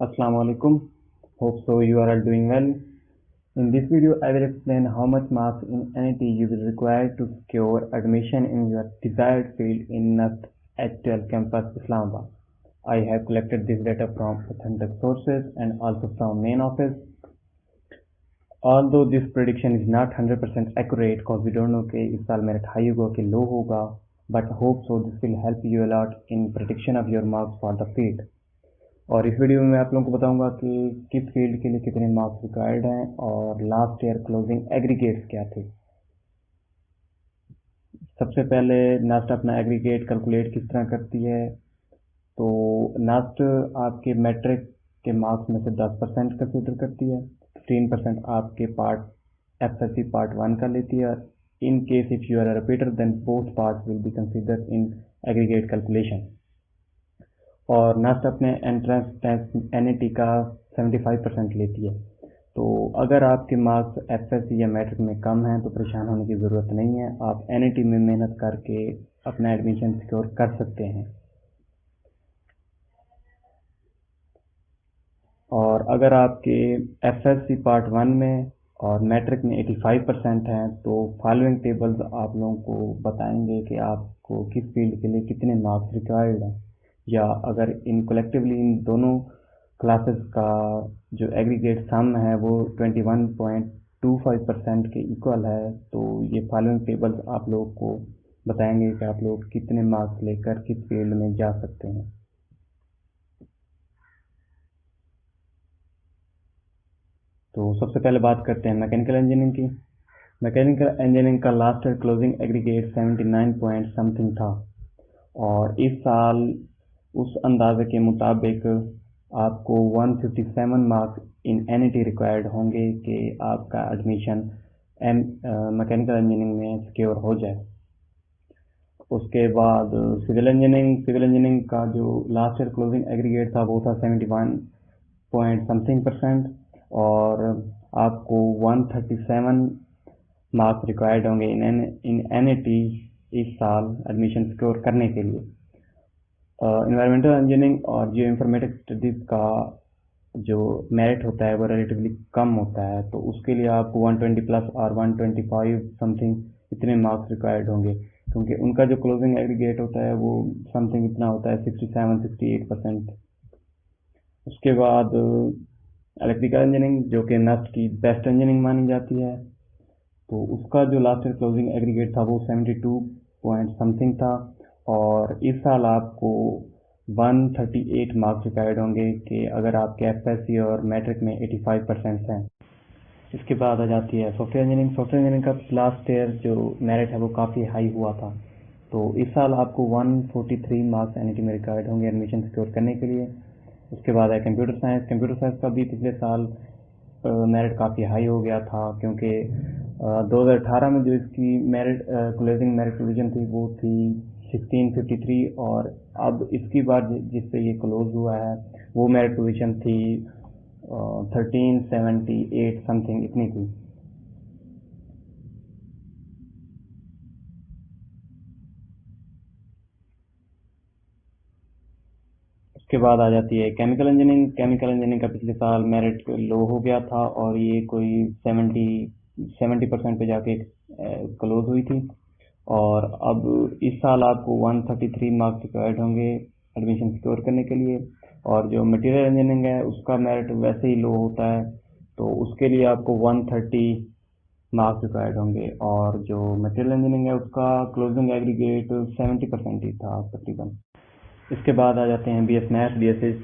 Assalamu alaikum. Hope so you are all doing well. In this video, I will explain how much marks in NET you will require to secure admission in your desired field in NUST HTL campus Islamabad. I have collected this data from authentic sources and also from main office. Although this prediction is not 100% accurate because we don't know कि इस साल merit high होगा कि लो होगा, but hope so this will help you a lot in prediction of your marks for the field. और इस video में मैं आप लोगों को बताऊंगा कि किस फील्ड के लिए कितने मार्क्स रिक्वायर्ड हैं और लास्ट ईयर क्लोजिंग एग्रीगेट्स क्या थे। सबसे पहले नास्ट अपना एग्रीगेट कैलकुलेट किस तरह करती है। तो नास्ट आपके मैट्रिक के मार्क्स में से 10% कंसीडर करती है, 15% आपके पार्ट एफएससी पार्ट 1 का लेती है। In case if you are a repeater then both parts will be consider in aggregate calculation. और नास्ट अपने एंट्रेंस टेस्ट एनईटी का 75% लेती है। तो अगर आपके मार्क्स एफएससी या मैट्रिक में कम हैं तो परेशान होने की ज़रूरत नहीं है, आप एनईटी में मेहनत करके अपना एडमिशन सिक्योर कर सकते हैं। और अगर आपके एफएससी पार्ट 1 में और मैट्रिक में 85% हैं तो फॉलोइंग टेबल्स आप लोगों को बताएंगे कि आपको किस फील्ड के लिए कितने मार्क्स रिक्वायर्ड हैं, या अगर इन कलेक्टिवली इन दोनों क्लासेस का जो एग्रीगेट सम है वो 21.25% के इक्वल है, तो ये फॉलोइंग टेबल्स आप लोगों को बताएंगे कि आप लोग कितने मार्क्स लेकर किस फील्ड में जा सकते हैं। तो सबसे पहले बात करते हैं मैकेनिकल इंजीनियरिंग की। मैकेनिकल इंजीनियरिंग का last year closing aggregate 79 point something था, और इस साल उस अंदाजे के मुताबिक आपको 157 मार्क्स इन एनईटी रिक्वायर्ड होंगे कि आपका एडमिशन मैकेनिकल इंजीनियरिंग में सिक्योर हो जाए। उसके बाद सिविल इंजीनियरिंग का जो लास्ट ईयर क्लोजिंग एग्रीगेट था वो था 71 पॉइंट समथिंग परसेंट, और आपको 137 मार्क्स रिक्वायर्ड होंगे इन एनईटी इस साल एडमिशन सिक्योर करने के लिए। इन्वायरमेंटल इंजीनियरिंग और जियो इंफॉर्मेटिक्स स्टडीज़ का जो मेरिट होता है वो रिलेटिवली कम होता है, तो उसके लिए आपको 120 प्लस और 125 समथिंग इतने मार्क्स रिक्वायर्ड होंगे, क्योंकि उनका जो क्लोजिंग एग्रीगेट होता है वो समथिंग इतना होता है 67-68%। उसके बाद इलेक्ट्रिकल इंजीनियरिंग जो कि नस्ट की बेस्ट इंजीनियरिंग मानी जाती है, तो उसका जो लास्ट ईयर क्लोजिंग एग्रीगेट था वो 72 पॉइंट समथिंग था, और इस साल आपको 138 मार्क्स रिक्वायर्ड होंगे कि अगर आपके एफएससी और मैट्रिक में 85% हैं। इसके बाद आ जाती है सॉफ्टवेयर इंजीनियरिंग का लास्ट ईयर जो मेरिट है वो काफ़ी हाई हुआ था, तो इस साल आपको 143 मार्क्स एनईटी में रिक्वायर्ड होंगे एडमिशन सिक्योर करने के लिए। उसके बाद है कंप्यूटर साइंस का भी पिछले साल मेरिट काफ़ी हाई हो गया था, क्योंकि 2018 में जो इसकी मेरिट क्लोजिंग मेरिट पोजीशन थी वो थी 1653, और अब इसकी बार जिससे ये क्लोज हुआ है वो मेरिट पोजीशन थी 1378 समथिंग इतनी थी। उसके बाद आ जाती है केमिकल इंजीनियरिंग का पिछले साल मेरिट लो हो गया था और ये कोई 70% पे जाके क्लोज हुई थी, और अब इस साल आपको 133 मार्क्स रिक्वायर्ड होंगे एडमिशन सिक्योर करने के लिए। और जो मटेरियल इंजीनियरिंग है उसका मेरिट वैसे ही लो होता है, तो उसके लिए आपको 130 मार्क्स रिक्वायर्ड होंगे, और जो मटेरियल इंजीनियरिंग है उसका क्लोजिंग एग्रीगेट 70% ही था तकरीबन। इसके बाद आ जाते हैं बीएस मैथ्स,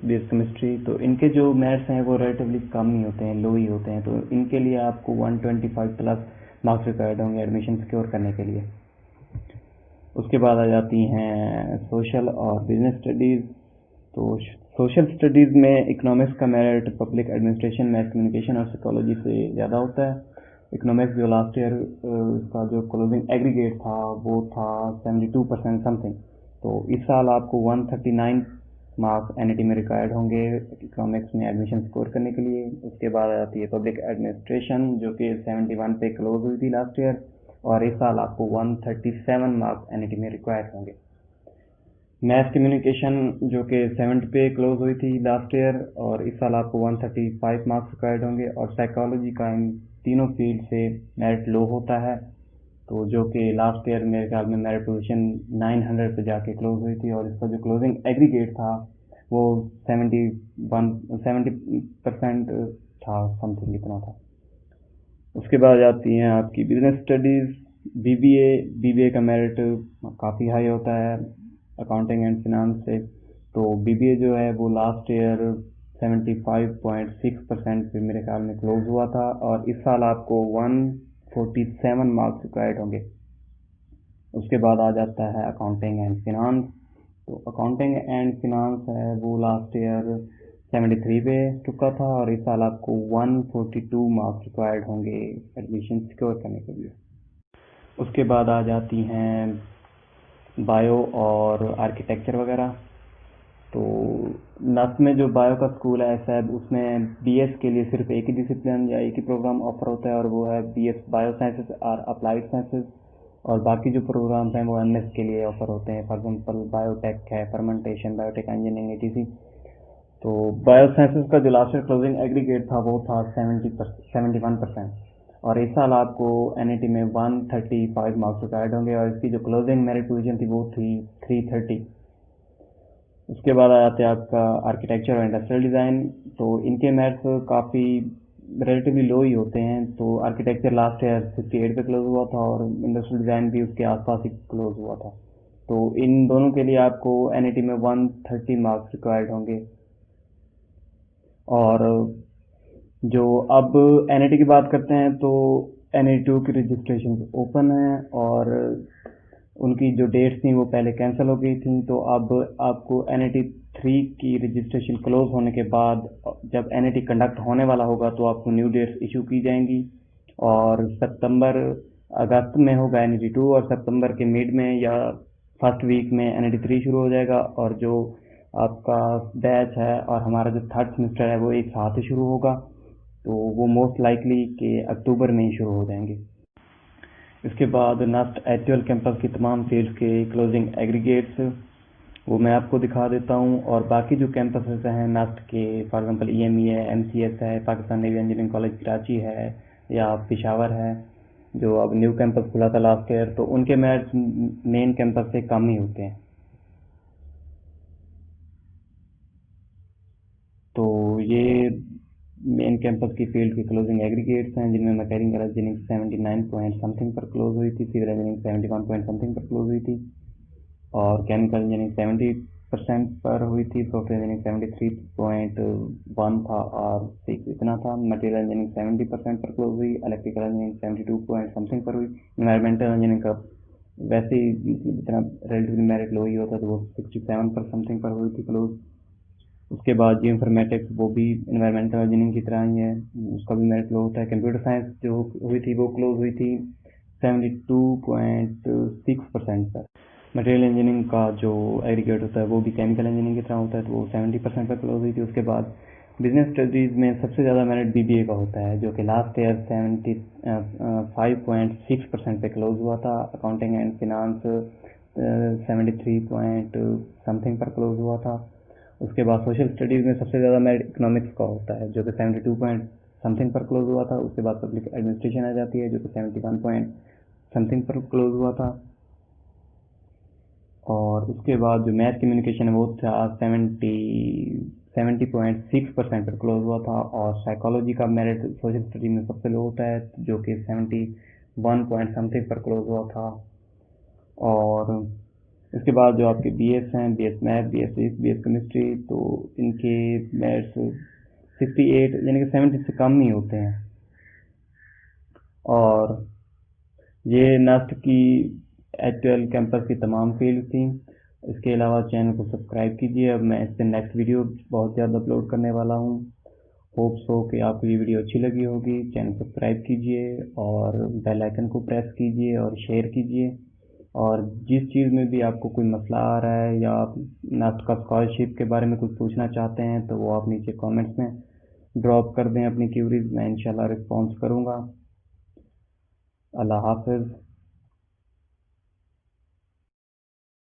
बीएस केमिस्ट्री, तो इनके जो मैथ्स हैं वो रिलेटिवली कम ही होते हैं, लो ही होते हैं, तो इनके लिए आपको 125 प्लस मार्क्स रिक्वायर्ड होंगे एडमिशन सिक्योर करने के लिए। उसके बाद आ जाती हैं सोशल और बिजनेस स्टडीज़। तो सोशल स्टडीज़ में इकोनॉमिक्स का merit public administration, math communication और साइकोलॉजी से ज़्यादा होता है। इकोनॉमिक्स जो लास्ट ईयर का जो क्लोजिंग एग्रीगेट था वो था 72% समथिंग, तो इस साल आपको 139 मार्क्स एनईटी में रिक्वायर्ड होंगे इकोनॉमिक्स में एडमिशन स्कोर करने के लिए। उसके बाद आ जाती है पब्लिक एडमिनिस्ट्रेशन जो कि 71 पे क्लोज हुई थी लास्ट ईयर, और इस साल आपको 137 मार्क्स एनईटी में रिक्वायर्ड होंगे। मैथ कम्युनिकेशन जो कि 70 पे क्लोज हुई थी लास्ट ईयर, और इस साल आपको 135 मार्क्स रिक्वायर्ड होंगे। और साइकोलॉजी का इन तीनों फील्ड से मेरिट लो होता है, तो जो कि लास्ट ईयर मेरे ख्याल में मेरिट पोजीशन 900 पे जाके क्लोज हुई थी, और इसका जो क्लोजिंग एग्रीगेट था वो 70% था, समथिंग इतना था। उसके बाद आती हैं आपकी बिजनेस स्टडीज़, बीबीए का मेरिट काफ़ी हाई होता है अकाउंटिंग एंड फिनांस से। तो बीबीए जो है वो लास्ट ईयर 75.6% पे मेरे ख्याल में क्लोज हुआ था, और इस साल आपको 147 मार्क्स रिक्वायर्ड होंगे। उसके बाद आ जाता है अकाउंटिंग एंड फिनांस। तो अकाउंटिंग एंड फिनांस है वो लास्ट ईयर 73 पे चुका था, और इस साल आपको 142 मार्क्स रिक्वायर्ड होंगे एडमिशन सिक्योर करने के लिए। उसके बाद आ जाती हैं बायो और आर्किटेक्चर वगैरह। तो नस में जो बायो का स्कूल है शायद उसमें बीएस के लिए सिर्फ एक ही डिसिप्लिन या एक ही प्रोग्राम ऑफर होता है, और वो है बीएस बायो साइंसेस और अप्लाइड साइंसेस। और बाकी जो प्रोग्राम्स हैं वो एमएस के लिए ऑफर होते हैं, फॉर एग्जांपल बायोटेक है, फर्मेंटेशन, बायोटेक इंजीनियरिंग, एटीसी। तो बायो साइंसेस का जो लास्ट ईयर क्लोजिंग एग्रीगेट था वो था 71%, और इस साल आपको एनईटी में 135 मार्क्स रिक्वायर्ड होंगे, और इसकी जो क्लोजिंग मेरिट पोजीशन थी वो थी 330। उसके बाद आ जाते हैं आपका आर्किटेक्चर और इंडस्ट्रियल डिज़ाइन। तो इनके मेरिट्स काफ़ी रिलेटिवली लो ही होते हैं। तो आर्किटेक्चर लास्ट ईयर 68 पे क्लोज हुआ था, और इंडस्ट्रियल डिज़ाइन भी उसके आसपास ही क्लोज हुआ था। तो इन दोनों के लिए आपको एनईटी में 130 मार्क्स रिक्वायर्ड होंगे। और जो अब एनईटी की बात करते हैं तो NIT की रजिस्ट्रेशन ओपन है, और उनकी जो डेट्स थी वो पहले कैंसिल हो गई थी। तो अब आपको NIT 3 की रजिस्ट्रेशन क्लोज होने के बाद जब NIT कंडक्ट होने वाला होगा तो आपको न्यू डेट्स इशू की जाएंगी, और अगस्त में होगा NIT 2, और सितंबर के मिड में या फर्स्ट वीक में NIT 3 शुरू हो जाएगा। और जो आपका बैच है और हमारा जो थर्ड सेमेस्टर है वो एक साथ ही शुरू होगा, तो वो मोस्ट लाइकली कि अक्टूबर में ही शुरू हो जाएंगे। इसके बाद नेक्स्ट एक्चुअल कैंपस की तमाम फील्ड्स के क्लोजिंग एग्रीगेट्स वो मैं आपको दिखा देता हूँ। और बाकी जो कैंपसेस हैं नेक्स्ट के, फॉर एग्जांपल EME है, MCS है, Pakistan navy engineering college Karachi है, या पिशावर है जो अब न्यू कैंपस खुला था लास्ट ईयर, तो उनके मेरिट्स मेन कैंपस से कम ही होते हैं। तो ये मेन कैंपस की फील्ड के क्लोजिंग एग्रीगेट्स हैं, जिनमें मैकेनिकल इंजीनियरिंग 79 पॉइंट समथिंग पर क्लोज हुई थी, सिविल इंजीनियरिंग 71 पॉइंट समथिंग पर क्लोज हुई थी, और केमिकल इंजीनियरिंग 70% पर हुई थी, सॉफ्टवेयर इंजीनियरिंग 73.1 था, और 6 इतना था। मटेरियल इंजीनियरिंग 70% पर क्लोज हुई, इलेक्ट्रिकल इंजीनियरिंग 72 पॉइंट समथिंग पर हुई। इन्वायरमेंटल इंजीनियरिंग का वैसे ही इतना रिलेटिवली मेरिट लो ही होता तो वो 67 पर समथिंग पर हुई थी क्लोज। उसके बाद जियो इन्फॉर्मेटिक्स वो भी इन्वायरमेंटल इंजीनियरिंग की तरह ही है, उसका भी मेरिट लो होता है। कंप्यूटर साइंस जो हुई थी वो क्लोज हुई थी 72.6% पर। मटेरियल इंजीनियरिंग का जो एग्रीगेट होता है वो भी केमिकल इंजीनियरिंग की तरह होता है, तो वो 70% पर क्लोज हुई थी। उसके बाद बिजनेस स्टडीज़ में सबसे ज़्यादा मेरिट BBA का होता है, जो कि लास्ट ईयर 75.6% पे क्लोज हुआ था। Accounting and finance 73 point something पर क्लोज हुआ था। उसके बाद सोशल स्टडीज़ में सबसे ज़्यादा मेरिट इकोनॉमिक्स का होता है, जो कि 72 पॉइंट समथिंग पर क्लोज हुआ था। उसके बाद पब्लिक एडमिनिस्ट्रेशन आ जाती है, जो कि 71 पॉइंट समथिंग पर क्लोज हुआ था। और उसके बाद जो मैथ कम्युनिकेशन है वो था 70.6% पर क्लोज हुआ था। और साइकोलॉजी का मेरिट सोशल स्टडी में सबसे लो होता है, जो कि 71 पॉइंट समथिंग पर क्लोज हुआ था। और इसके बाद जो आपके BS हैं, BS math, BS physics, BS chemistry, तो इनके मेरिट्स 68 यानी कि 70 से कम ही होते हैं। और ये नेक्स्ट की एक्चुअल कैंपस की तमाम फील्ड थी। इसके अलावा चैनल को सब्सक्राइब कीजिए, अब मैं इस पर नेक्स्ट वीडियो बहुत जल्द अपलोड करने वाला हूँ। होप्स हो कि आपको ये वीडियो अच्छी लगी होगी। चैनल सब्सक्राइब कीजिए और बेल आइकन को प्रेस कीजिए और शेयर कीजिए। और जिस चीज़ में भी आपको कोई मसला आ रहा है या आप नेक्स्ट का स्कॉलरशिप के बारे में कुछ पूछना चाहते हैं तो वो आप नीचे कमेंट्स में ड्रॉप कर दें अपनी क्यूरीज, मैं इंशाल्लाह रिस्पॉन्स करूँगा। अल्लाह हाफिज़।